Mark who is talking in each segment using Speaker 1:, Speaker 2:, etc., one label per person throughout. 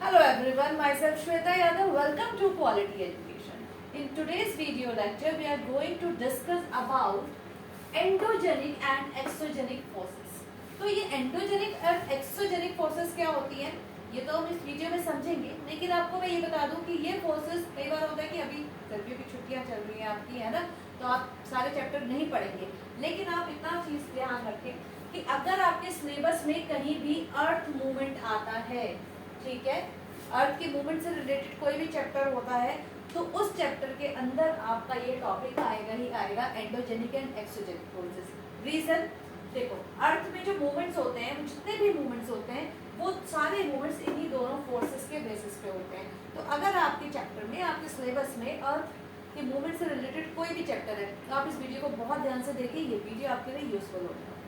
Speaker 1: Hello everyone, myself Shweta Yadav. Welcome to Quality Education. In today's video lecture, we are going to discuss about endogenic and exogenic forces. तो ये endogenic और exogenic forces क्या होती हैं? ये तो हम इस वीडियो में समझेंगे, लेकिन आपको मैं ये बता दूं कि ये forces कई बार होता है कि अभी सर्दियों की छुट्टियां चल रही हैं आपकी, है ना, तो आप सारे चैप्टर नहीं पढ़ेंगे, लेकिन आप इतना चीज ध्यान रखें कि अगर आपके सिलेबस में कहीं भी अर्थ मूवमेंट आता है, ठीक है, अर्थ के मूवमेंट से रिलेटेड कोई भी चैप्टर होता है, तो उस चैप्टर के अंदर आपका ये टॉपिक आएगा ही आएगा, endogenic and exogenic forces. Reason देखो, अर्थ में जो मूवमेंट्स होते हैं, जितने भी मूवमेंट्स होते हैं, वो सारे मूवमेंट्स इन्हीं दोनों फोर्सेस के बेसिस पे होते हैं। तो अगर आपके चैप्टर में, आपके सिलेबस में अर्थ के मूवमेंट से रिलेटेड कोई भी चैप्टर है, तो आप इस वीडियो को बहुत ध्यान से देखिए, ये वीडियो आपके लिए यूजफुल होगा।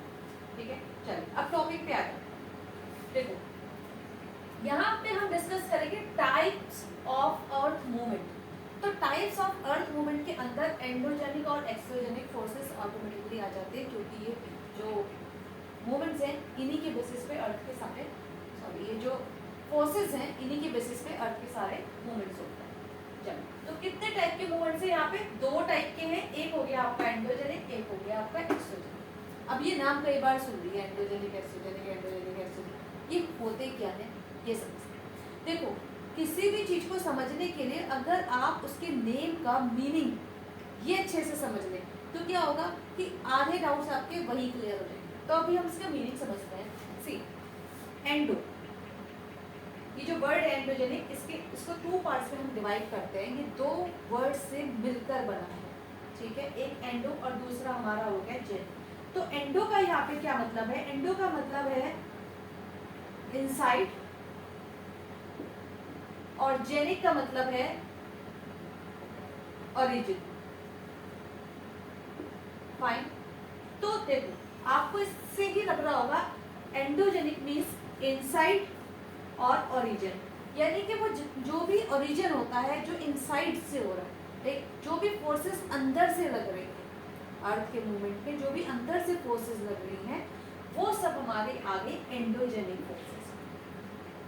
Speaker 1: ठीक है, चलिए अब टॉपिक पे आ जाए। देखो, यहाँ पे हम डिस्कस करेंगे टाइप्स ऑफ अर्थ मूवमेंट। तो टाइप्स ऑफ अर्थ मूवमेंट के अंदर एंडोजेनिक और एक्सोजेनिक फोर्सेस ऑटोमेटिकली आ जाते हैं, क्योंकि ये जो मूवमेंट्स हैं इन्हीं के बेसिस पे अर्थ के सारे, सॉरी, ये जो फोर्सेस हैं इन्हीं के बेसिस पे अर्थ के सारे मूवमेंट्स होते हैं। चलो, तो कितने टाइप के मूवमेंट्स हैं यहाँ पे? दो टाइप के हैं, एक हो गया आपका एंडोजेनिक, एक हो गया आपका एक्सोजेनिक। अब ये नाम कई बार सुन रही है, एंडोजेनिक एक्सोजेनिक, एंडोजेनिक एक्सोजेनिक, ये होते क्या है ये समझते। देखो, किसी भी चीज को समझने के लिए अगर आप उसके नेम का मीनिंग ये अच्छे से समझ लें, तो क्या होगा कि आधे डाउट्स आपके वही क्लियर हो जाएंगे। तो अभी हम इसका मीनिंग समझते हैं। सी, एंडो, ये जो वर्ड है एंडोजेनिक, इसको टू पार्ट्स में हम डिवाइड करते हैं। ये दो वर्ड से मिलकर बना है, ठीक है, एक एंडो और दूसरा हमारा हो गया जेन। तो एंडो का यहाँ पे क्या मतलब है? एंडो का मतलब है इनसाइड, और जेनिक का मतलब है ओरिजिन। फाइन, तो देखो, आपको इससे ही लग रहा होगा एंडोजेनिक मीन्स इनसाइड और ओरिजिन, यानी कि वो जो भी ओरिजिन होता है, जो इनसाइड से हो रहा है, जो भी फोर्सेस अंदर से लग रही हैं अर्थ के मूवमेंट में, जो भी अंदर से फोर्सेस लग रही हैं, वो सब हमारे आगे एंडोजेनिक फोर्सेस।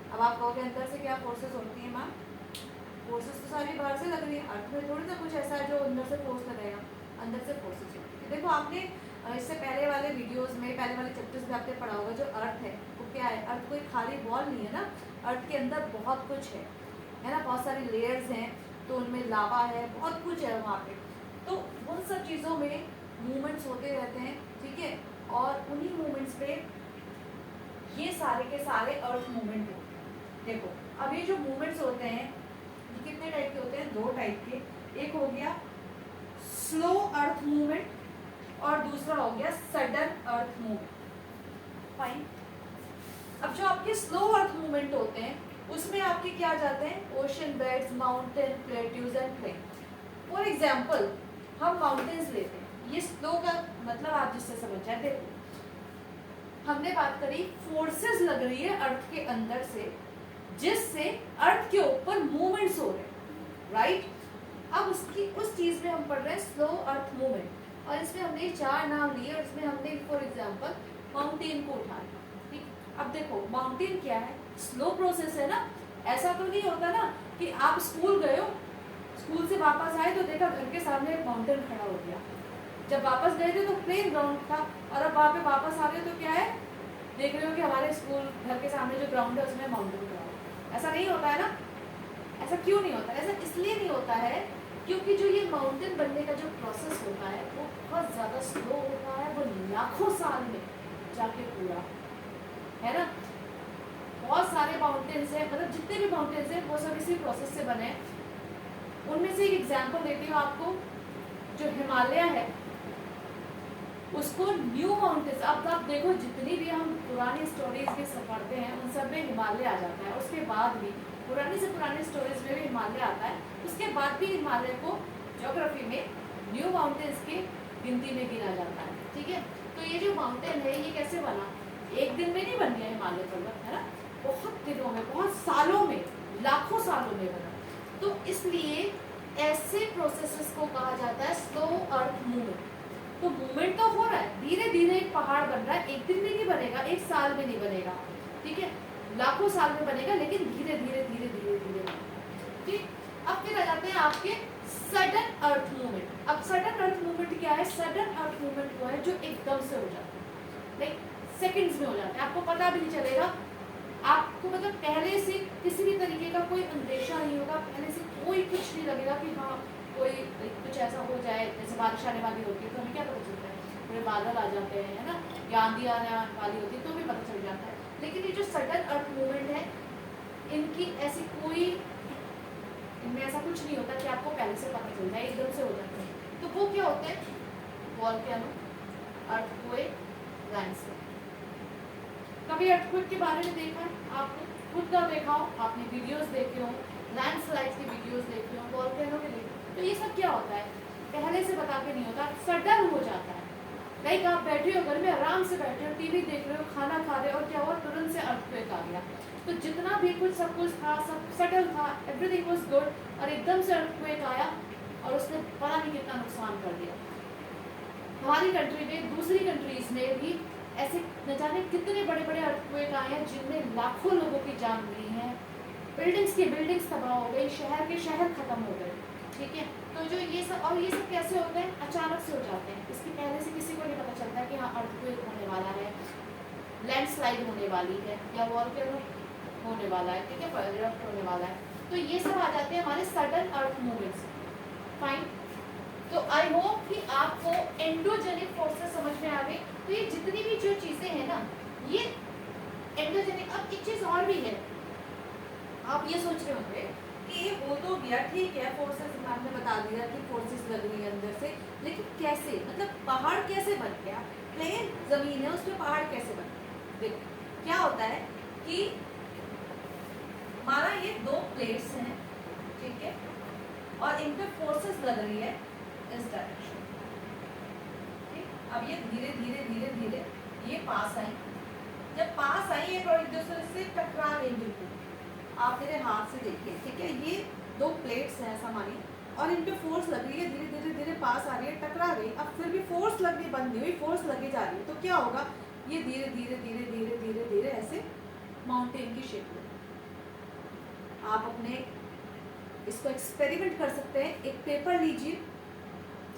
Speaker 1: अब आप कहोगे अंदर से क्या फोर्सेस होती हैं मैम? फोर्सेस तो सारी बाहर से लग रही है, अर्थ में थोड़ी ना कुछ ऐसा है जो अंदर से फोर्स लगेगा, अंदर से फोर्सेस होती है। देखो, आपने इससे पहले वाले वीडियोस में, पहले वाले चैप्टर्स में आपने पढ़ा होगा, जो अर्थ है वो क्या है? अर्थ कोई खाली बॉल नहीं है ना, अर्थ के अंदर बहुत कुछ है ना, बहुत सारी लेयर्स हैं, तो उनमें लावा है, बहुत कुछ है वहाँ पे। तो उन सब चीज़ों में मूवमेंट्स होते रहते हैं, ठीक है, और उन्हीं मूवमेंट्स पे ये सारे के सारे अर्थ मूवमेंट होते हैं। देखो, अब ये जो मूवमेंट्स होते हैं, ये कितने टाइप के होते हैं? दो टाइप के। एक हो गया स्लो अर्थ मूवमेंट और दूसरा हो गया सडन अर्थ मूवमेंट। फाइन, अब जो आपके स्लो अर्थ मूवमेंट होते हैं, उसमें आपके क्या जाते हैं? Ocean beds, mountain, plateaus and plain. For example, हम माउंटेन्स लेते हैं, ये स्लो का मतलब आप जिससे समझ जाए। देखो, हमने बात करी फोर्सेस लग रही है अर्थ के अंदर से, जिससे अर्थ के ऊपर मूवमेंट्स हो रहे हैं, राइट। अब उस चीज में हम पढ़ रहे हैं स्लो अर्थ मूवमेंट, और इसमें हमने चार नाम लिए, और इसमें हमने फॉर एग्जांपल माउंटेन को उठाया। ठीक, अब देखो, माउंटेन क्या है? स्लो प्रोसेस है ना। ऐसा तो नहीं होता ना कि आप स्कूल गए हो, स्कूल से वापस आए तो देखा घर के सामने एक माउंटेन खड़ा हो गया। जब वापस गए थे तो प्लेन ग्राउंड था, और अब वहाँ पे वापस आ रहे हो तो क्या है? देख रहे हो कि हमारे स्कूल घर के सामने जो ग्राउंड है उसमें माउंटेन खड़ा हो। ऐसा नहीं होता है ना। ऐसा क्यों नहीं होता? ऐसा इसलिए नहीं होता है क्योंकि जो ये माउंटेन बनने का जो प्रोसेस होता है वो बहुत ज़्यादा स्लो होता है, वो लाखों साल में जाके पूरा, है ना। बहुत सारे माउंटेन्स हैं, मतलब जितने भी माउंटेन्स हैं वो सब इसी प्रोसेस से बने हैं। उनमें से एक एग्जाम्पल देती हूँ आपको, जो हिमालय है उसको न्यू माउंटेन्स, अब आप देखो जितनी भी हम पुरानी स्टोरीज के पढ़ते हैं उन सब में हिमालय आ जाता है, उसके बाद भी पुरानी से पुरानी स्टोरीज में भी हिमालय आता है, उसके बाद भी हिमालय को ज्योग्राफी में न्यू माउंटेन्स की गिनती में गिना जाता है। ठीक है, तो ये जो माउंटेन है ये कैसे बना? एक दिन में नहीं बन गया हिमालय पर्वत, है ना, बहुत दिनों में, बहुत सालों में, लाखों सालों में बना। तो इसलिए ऐसे प्रोसेसेस को कहा जाता है स्लो अर्थ मूवमेंट। तो मूवमेंट तो हो रहा है, धीरे धीरे एक पहाड़ बन रहा है, एक दिन में नहीं बनेगा, एक साल में नहीं बनेगा, ठीक है, लाखों साल में बनेगा, लेकिन धीरे धीरे धीरे धीरे धीरे। ठीक, अब फिर आ जाते हैं आपके सडन अर्थ मूवमेंट। अब सडन अर्थ मूवमेंट क्या है? सडन अर्थ मूवमेंट वो है जो एकदम से हो जाता है, लाइक सेकंड्स में हो जाता है, आपको पता भी नहीं चलेगा, आपको मतलब पहले से किसी भी तरीके का कोई अंदेशा नहीं होगा, पहले से कोई कुछ नहीं लगेगा कि हाँ कोई कुछ ऐसा हो जाए, जैसे बारिश आने वाली होती है तो हमें क्या पता चलता है, पूरे बादल आ जाते हैं, है ना, या आंधी आने वाली होती है तो भी पता चल जाता है। लेकिन ये जो सडन अर्थ मूवमेंट है, इनकी ऐसी कोई, इनमें ऐसा कुछ नहीं होता कि आपको पहले से पता चल जाए, एकदम से हो जाते हैं। तो वो क्या होते हैं? Volcano, earthquake, landslide. कभी अर्थक्वेक के बारे में देखा है आपने? खुद ना देखा हो, आपने वीडियोस देखे हो, लैंडस्लाइड की वीडियोस देखे हो, वोल्केनो के देखे हो। तो ये सब क्या होता है? पहले से बता के नहीं होता, सडन हो जाता है। लाइक आप बैठे हो घर में, आराम से बैठे हो, टीवी देख रहे हो, खाना खा रहे हो, और क्या हुआ? तुरंत से अर्थक्वेक आ गया। तो जितना भी कुछ सब कुछ था, सब सेटल था, एवरीथिंग वाज गुड, और एकदम से अर्थक्वेक आया और उसने पता नहीं कितना नुकसान कर दिया। हमारी कंट्री में, दूसरी कंट्रीज में भी ऐसे न जाने कितने बड़े बड़े अर्थक्वेक आए हैं जिनमें लाखों लोगों की जान गई है, बिल्डिंग्स की बिल्डिंग्स तबाह हो गई, शहर के शहर खत्म हो गए। ठीक है, तो जो ये सब, और ये सब कैसे होते हैं? अचानक से हो जाते हैं, इसकी पहले से किसी को नहीं पता चलता कि हाँ अर्थक्वेक होने वाला है, लैंडस्लाइड होने वाली है, या वॉल्केनो होने वाला है, ठीक है, इरप्ट होने वाला है। तो ये सब आ जाते हैं हमारे सडन अर्थ मूवमेंट्स। फाइन, तो आई होप कि आपको एंडोजेनिक फोर्सेस समझ में आ गई। तो ये जितनी भी जो चीजें हैं ना, ये एंडोजेनिक। अब एक चीज और भी है, आप ये सोच रहे होंगे कि ये हो तो गया, ठीक है, फोर्सेस हमने बता दिया कि फोर्सेस लग रही है अंदर से, लेकिन कैसे? मतलब पहाड़ कैसे बन गया? प्लेन जमीन है, उसमें पहाड़ कैसे बन गया? देखो क्या होता है कि हमारा ये दो प्लेट्स हैं, ठीक है, और इन पे फोर्सेस लग रही है इस डायरेक्शन। ठीक, अब ये धीरे धीरे धीरे धीरे ये पास आई, जब पास आई एक और एक दूसरे से टकरा गई, बिल्कुल आप मेरे हाथ से देखिए, ठीक है, ये दो प्लेट्स हैं हमारी, और इन पे फोर्स लग रही है, धीरे धीरे धीरे पास आ रही है, टकरा गई, अब फिर भी फोर्स लगनी बंद नहीं हुई, फोर्स लगी जा रही है। तो क्या होगा? ये धीरे धीरे धीरे धीरे धीरे धीरे ऐसे माउंटेन की शेप में। आप अपने इसको एक्सपेरिमेंट कर सकते हैं। एक पेपर लीजिए,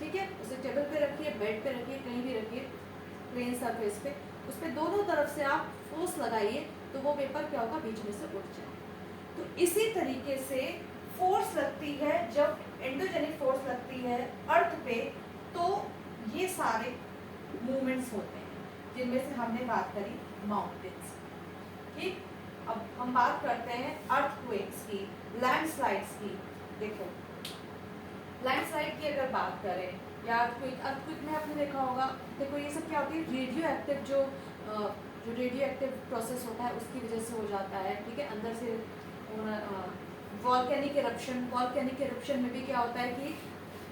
Speaker 1: ठीक है, उसे टेबल पे रखिए, बेड पे रखिए, कहीं भी रखिए, प्लेन सरफेस पे, उस पर दोनों तरफ से आप फोर्स लगाइए, तो वो पेपर क्या होगा? बीच में से उठ जाए। तो इसी तरीके से फोर्स लगती है, जब एंडोजेनिक फोर्स लगती है अर्थ पे, तो ये सारे मूवमेंट्स होते हैं, जिनमें से हमने बात करी माउंटेन्स। ठीक, अब हम बात करते हैं अर्थक्वेक्स की, लैंडस्लाइड्स की। देखो लैंडस्लाइड की अगर बात करें, या अर्थक्वेक में आपने देखा होगा, देखो ये सब क्या होती है? रेडियो एक्टिव, जो रेडियो एक्टिव प्रोसेस होता है उसकी वजह से हो जाता है। ठीक है, अंदर से वॉल्केनिक इरप्शन में भी क्या होता है कि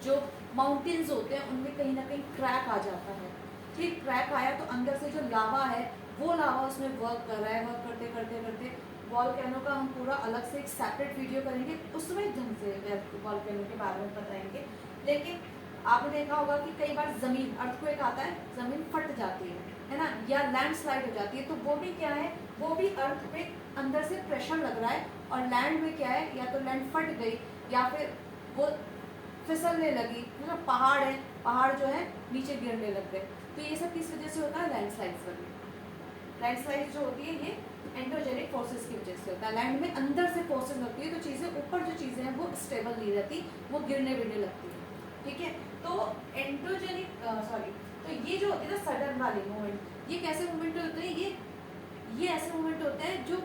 Speaker 1: जो माउंटेन्स होते हैं उनमें कहीं ना कहीं क्रैक आ जाता है। ठीक, क्रैक आया तो अंदर से जो लावा है, वो लावा उसमें वर्क कर रहा है, वर्क करते करते करते वॉल्केनो का हम पूरा अलग से एक सेपरेट वीडियो करेंगे, उसमें ढंग से वॉल्केनो के बारे में बताएंगे। लेकिन आपने देखा होगा कि कई बार ज़मीन, अर्थक्वेक आता है, ज़मीन फट जाती है ना, या लैंडस्लाइड हो जाती है, तो वो भी क्या है? वो भी अर्थ पे अंदर से प्रेशर लग रहा है, और लैंड में क्या है? या तो लैंड फट गई, या फिर वो फिसलने लगी, मतलब पहाड़ है, पहाड़ जो है नीचे गिरने लग गए। तो ये सब किस वजह से होता है? लैंडस्लाइड्स वगैरह। लैंडस्लाइड जो होती है ये एंडोजेनिक फोर्सेस की वजह से होता है। लैंड में अंदर से फोर्सेस लगती है, तो चीज़ें ऊपर जो चीज़ें हैं वो स्टेबल नहीं रहती, वो गिरने गिरने लगती है। ठीक है, तो एंडोजेनिक तो ये जो होती है ना सडन वाले मूवमेंट, ये कैसे मूवमेंट होते हैं? ये ऐसे मूवमेंट होते हैं जो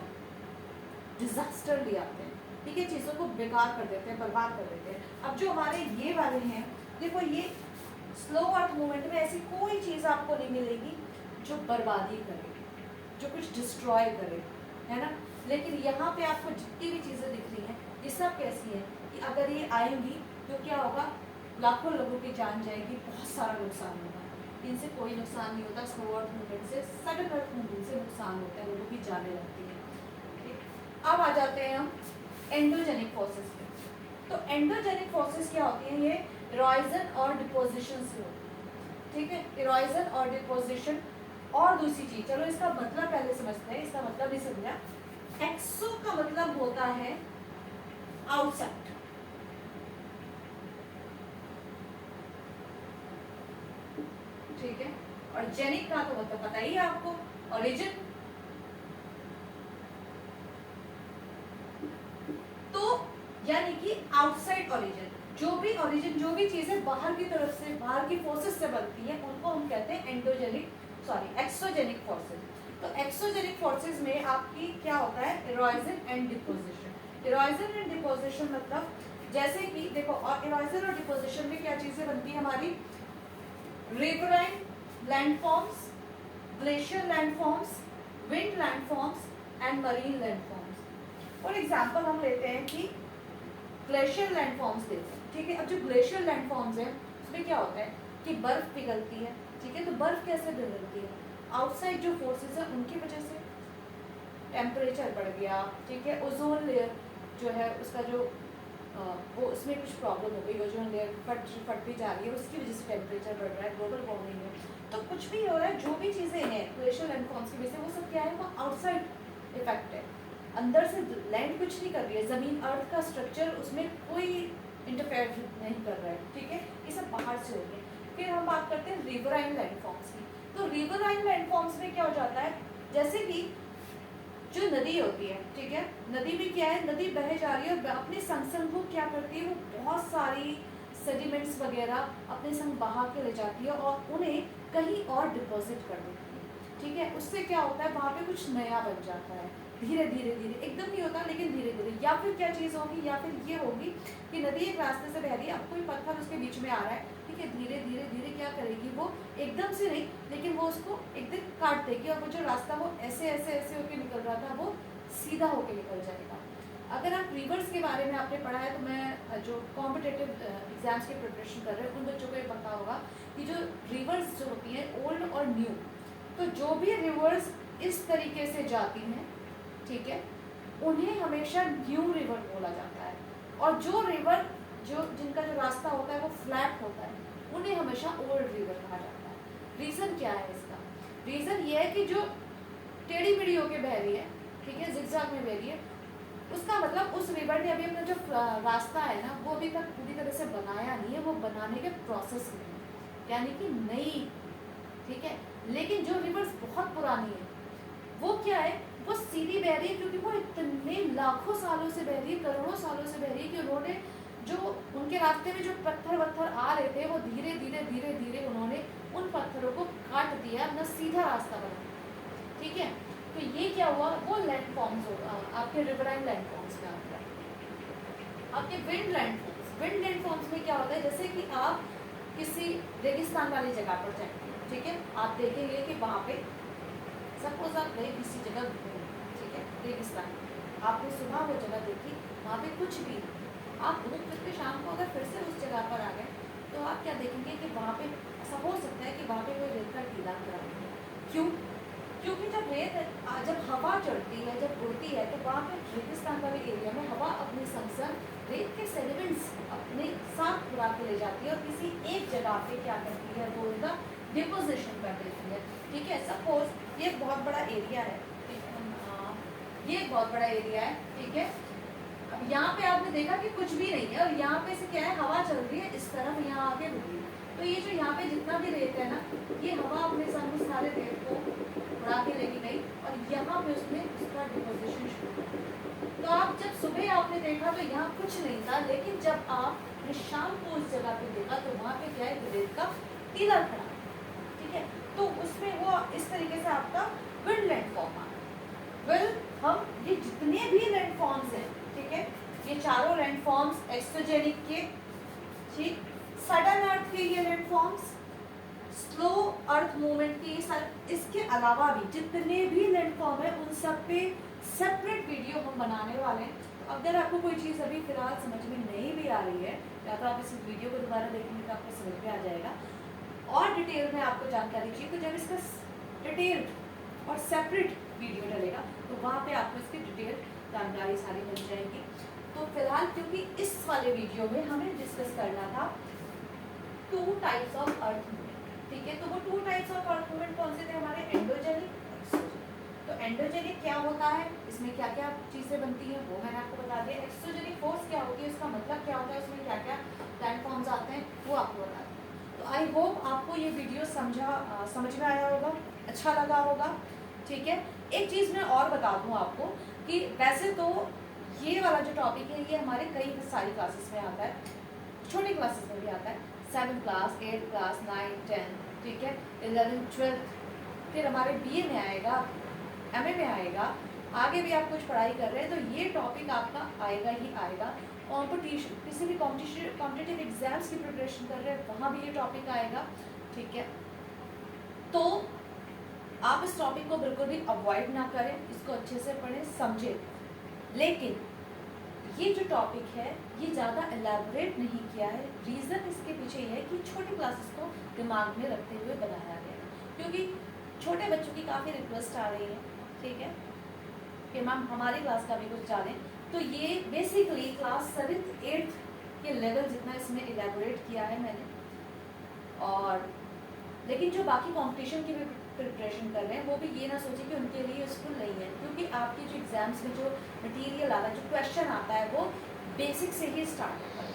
Speaker 1: डिजास्टर ले आते हैं। ठीक है, चीज़ों को बेकार कर देते हैं, बर्बाद कर देते हैं। अब जो हमारे ये वाले हैं, देखो ये स्लो अर्थ मूवमेंट में ऐसी कोई चीज़ आपको नहीं मिलेगी जो बर्बादी करे, जो कुछ डिस्ट्रॉय करे, है ना। लेकिन यहाँ पे आपको जितनी भी चीज़ें दिख रही हैं, ये सब कैसी हैं कि अगर ये आएंगी तो क्या होगा? लाखों लोगों की जान जाएगी, बहुत सारा नुकसान होगा। इनसे कोई नुकसान नहीं होता, स्लो अर्थ मूवमेंट से, सडन अर्थ मूवमेंट से नुकसान होता है, लोगों की जानें लगती हैं। ठीक, अब आ जाते हैं हम एंडोजेनिक फोर्सेस पे। तो एंडोजेनिक फोर्सेस क्या होती हैं? ये इरोजन और डिपोजिशन से होती है। ठीक है, इरोजन और डिपोजिशन। और दूसरी चीज, चलो इसका मतलब पहले समझते हैं, इसका मतलब नहीं समझा। एक्सो का मतलब होता है आउटसाइड, ठीक है, और जेनिक का तो मतलब पता ही है आपको, ओरिजिन। तो यानी कि आउटसाइड ओरिजिन, जो भी ओरिजिन, जो भी चीजें बाहर की तरफ से, बाहर की फोर्सेस से बनती है, उनको हम कहते हैं एंडोजेनिक, सॉरी एक्सोजेनिक फोर्सेस। तो एक्सोजेनिक फोर्सेस में आपकी क्या होता है, erosion and deposition. Erosion and deposition मतलब जैसे कि देखो, और इरोजन और डिपोजिशन में क्या चीजें बनती है हमारी, riverine landforms, glacier landforms, wind landforms and marine landforms. For example हम लेते हैं कि ग्लेशियर लैंडफॉर्म्स लेते हैं, ठीक है। अब जो ग्लेशियर लैंडफॉर्म्स है उसमें क्या होता है कि बर्फ पिघलती है, ठीक है। तो बर्फ कैसे पिघलती है, आउटसाइड जो फोर्सेस है उनकी वजह से, टेम्परेचर बढ़ गया, ठीक है, ओजोन लेयर जो है उसका जो वो उसमें कुछ प्रॉब्लम हो गई, ओजोन लेयर फट भी जा रही है, उसकी वजह से टेम्परेचर बढ़ रहा है, ग्लोबल वार्मिंग है। तो कुछ भी हो रहा है, जो भी चीज़ें हैं ग्लेशियर लैंडफॉर्म्स की वजह से, वो सब क्या है, वो आउटसाइड इफेक्ट है, अंदर से लैंड कुछ नहीं कर रही है, जमीन अर्थ का स्ट्रक्चर उसमें कोई इंटरफेयर नहीं कर रहा है, ठीक है, ये सब बाहर से हो गया। फिर हम बात करते हैं रिवराइन लैंडफॉर्म्स की। तो रिवराइन लैंडफॉर्म्स में क्या हो जाता है, जैसे कि जो नदी होती है, ठीक है, नदी भी क्या है, नदी बह जा रही है और अपने संग को क्या करती है, वो बहुत सारी सेडिमेंट्स वगैरह अपने संग बहा के ले जाती है और उन्हें कहीं और डिपॉजिट कर देती है, ठीक है। उससे क्या होता है, वहाँ पे कुछ नया बन जाता है, धीरे धीरे धीरे, एकदम नहीं होता लेकिन धीरे धीरे। या फिर क्या चीज़ होगी, या फिर ये होगी कि नदी एक रास्ते से बह रही है, अब कोई पत्थर उसके बीच में आ रहा है, ठीक है, धीरे धीरे धीरे क्या करेगी, वो एकदम से नहीं, लेकिन वो उसको एक दिन काट देगी और वो जो रास्ता वो ऐसे ऐसे ऐसे होके निकल रहा था, वो सीधा होके निकल जाएगा। अगर आप रिवर्स के बारे में आपने पढ़ा है, तो मैं जो कॉम्पिटेटिव एग्जाम्स की प्रिपरेशन कर रहे हैं उन बच्चों को ये पता होगा कि जो रिवर्स जो होती है ओल्ड और न्यू, तो जो भी रिवर्स इस तरीके से जाती हैं, ठीक है, उन्हें हमेशा न्यू रिवर बोला जाता है, और जो रिवर जो जिनका जो रास्ता होता है वो फ्लैट होता है, उन्हें हमेशा ओल्ड रिवर कहा जाता है। रीज़न क्या है इसका, रीज़न ये है कि जो टेढ़ी मेढ़ी होके बह रही है, ठीक है, जिगजैग में बह रही है, उसका मतलब उस रिवर ने अभी अपना जो रास्ता है ना, वो अभी तक पूरी तरह से बनाया नहीं है, वो बनाने के प्रोसेस में है, यानी कि नई, ठीक है। लेकिन जो रिवर्स बहुत पुरानी है, वो क्या है, वो सीधी बह रही है, क्योंकि वो इतने लाखों सालों से बह रही है, करोड़ों सालों से बह रही है, कि उन्होंने जो उनके रास्ते में जो पत्थर वत्थर आ रहे थे, वो धीरे धीरे धीरे धीरे उन्होंने उन पत्थरों को काट दिया, अपना सीधा रास्ता बना, ठीक है। तो ये क्या हुआ, वो लैंडफॉर्म्स होगा आपके रिवराइन लैंडफॉर्म्स में आता है। आपके विंड लैंडफॉर्म्स, विंड लैंडफॉर्म्स में क्या होता है, जैसे कि आप किसी रेगिस्तान वाली जगह पर जाएंगे, ठीक है, आप देखेंगे कि वहाँ पे सपोज आप गए किसी जगह घूमने, ठीक है, रेगिस्तान, आपने सुबह वो जगह देखी, वहाँ पे कुछ भी नहीं, आप घूम फिर के शाम को अगर फिर से उस जगह पर आ गए, तो आप क्या देखेंगे कि वहाँ पे ऐसा हो सकता है कि वहाँ पे कोई रेत का टीला खड़ा है। क्यों, क्योंकि जब रेत, जब हवा चढ़ती है, जब उड़ती है, तो वहाँ पे रेगिस्तान वाले एरिया में हवा अपने संग संग रेत के सेडिमेंट्स अपने साथ उड़ा के ले जाती है और किसी एक जगह पे क्या करती है, वो उनका डिपोजिशन कर देती है, ठीक है। सपोज ये बहुत बड़ा एरिया है, ये एक बहुत बड़ा एरिया है, ठीक है। अब यहाँ पे आपने देखा कि कुछ भी नहीं है, और यहाँ पे से क्या है, हवा चल रही है इस तरफ, यहाँ आके रुकी, तो ये जो यहाँ पे जितना भी रेत है ना, ये हवा अपने संग उस सारे रेत को उड़ा के लेके गई और यहाँ पे उसने उसका डिपोजिशन शुरू किया। तो आप जब सुबह आपने देखा तो यहाँ कुछ नहीं था, लेकिन जब आपने शाम को उस जगह पे देखा तो वहाँ पे क्या है, रेत का टीला खड़ा, ठीक है। तो उसमें वो इस तरीके से आपका विंड लैंडफॉर्म आ। वेल, हम ये जितने भी लैंडफॉर्म्स हैं, ठीक है, ये चारों लैंडफॉर्म्स एक्सोजेनिक के, ठीक, सडन अर्थ के ये लैंडफॉर्म्स, स्लो अर्थ मूवमेंट के, इसके अलावा भी जितने भी लैंडफॉर्म है उन सब पे सेपरेट वीडियो हम बनाने वाले हैं। तो अगर आपको कोई चीज़ अभी फिलहाल समझ में नहीं भी आ रही है, या तो आप इस वीडियो को दोबारा देखेंगे तो आपको समझ में आ जाएगा, और डिटेल में आपको जानकारी चाहिए, तो जब इसका डिटेल्ड और सेपरेट वीडियो डलेगा तो वहाँ पे आपको इसकी डिटेल जानकारी सारी मिल जाएगी। तो फिलहाल क्योंकि इस वाले वीडियो में हमें डिस्कस करना था 2 टाइप्स ऑफ अर्थ मूवमेंट, ठीक है। तो वो 2 टाइप्स ऑफ अर्थ मूवमेंट कौन से थे हमारे, एंडोजेनिक, एक्सोजेनिक। तो एंडोजेनिक क्या होता है, इसमें क्या क्या चीज़ें बनती हैं वो मैंने आपको बता दिया। एक्सोजेनिक फोर्स क्या होती है, उसका मतलब क्या होता है, उसमें क्या क्या प्लेटफॉर्म्स आते हैं वो आपको बता दिया। तो आई होप आपको ये वीडियो समझ में आया होगा, अच्छा लगा होगा, ठीक है। एक चीज़ मैं और बता दूँ आपको कि वैसे तो ये वाला जो टॉपिक है ये हमारे कई सारी क्लासेस में आता है, छोटी क्लासेस में भी आता है, 7th class, 8th class, 9th, 10th, ठीक है, 11th, 12th, फिर हमारे BA में आएगा, MA में आएगा, आगे भी आप कुछ पढ़ाई कर रहे हैं तो ये टॉपिक आपका आएगा ही आएगा। कॉम्पिटिशन, किसी भी कॉम्पिटिटिव एग्जाम्स की प्रिपरेशन कर रहे हैं वहाँ भी ये टॉपिक आएगा, ठीक है। तो आप इस टॉपिक को बिल्कुल भी अवॉइड ना करें, इसको अच्छे से पढ़ें, समझें। लेकिन ये जो टॉपिक है ये ज़्यादा एलैबोरेट नहीं किया है, रीज़न इसके पीछे ये है कि छोटी क्लासेस को दिमाग में रखते हुए बनाया गया है, क्योंकि छोटे बच्चों की काफ़ी रिक्वेस्ट आ रही है, ठीक है, कि मैम हमारी क्लास का भी कुछ जानें। तो ये बेसिकली क्लास 7th 8th के लेवल जितना इसमें एलैबोरेट किया है मैंने। और लेकिन जो बाकी कंपटीशन की भी प्रिपरेशन कर रहे हैं वो भी ये ना सोचें कि उनके लिए यूजफुल नहीं है, क्योंकि आपके जो एग्जाम्स में जो मटेरियल आता है, जो क्वेश्चन आता है वो बेसिक से ही स्टार्ट होता है।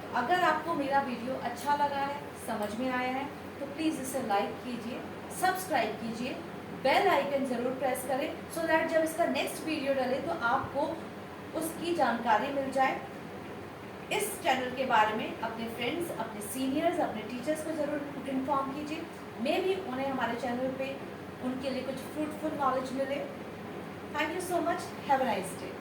Speaker 1: तो अगर आपको मेरा वीडियो अच्छा लगा है, समझ में आया है, तो प्लीज़ इसे लाइक कीजिए, सब्सक्राइब कीजिए, बेल आइकन ज़रूर प्रेस करें, सो दैट जब इसका नेक्स्ट वीडियो डले तो आपको उसकी जानकारी मिल जाए। इस चैनल के बारे में अपने फ्रेंड्स, अपने सीनियर्स, अपने टीचर्स को ज़रूर इन्फॉर्म कीजिए, मे भी उन्हें हमारे चैनल पे उनके लिए कुछ फ्रूटफुल नॉलेज मिले। Thank you so much, have a nice day.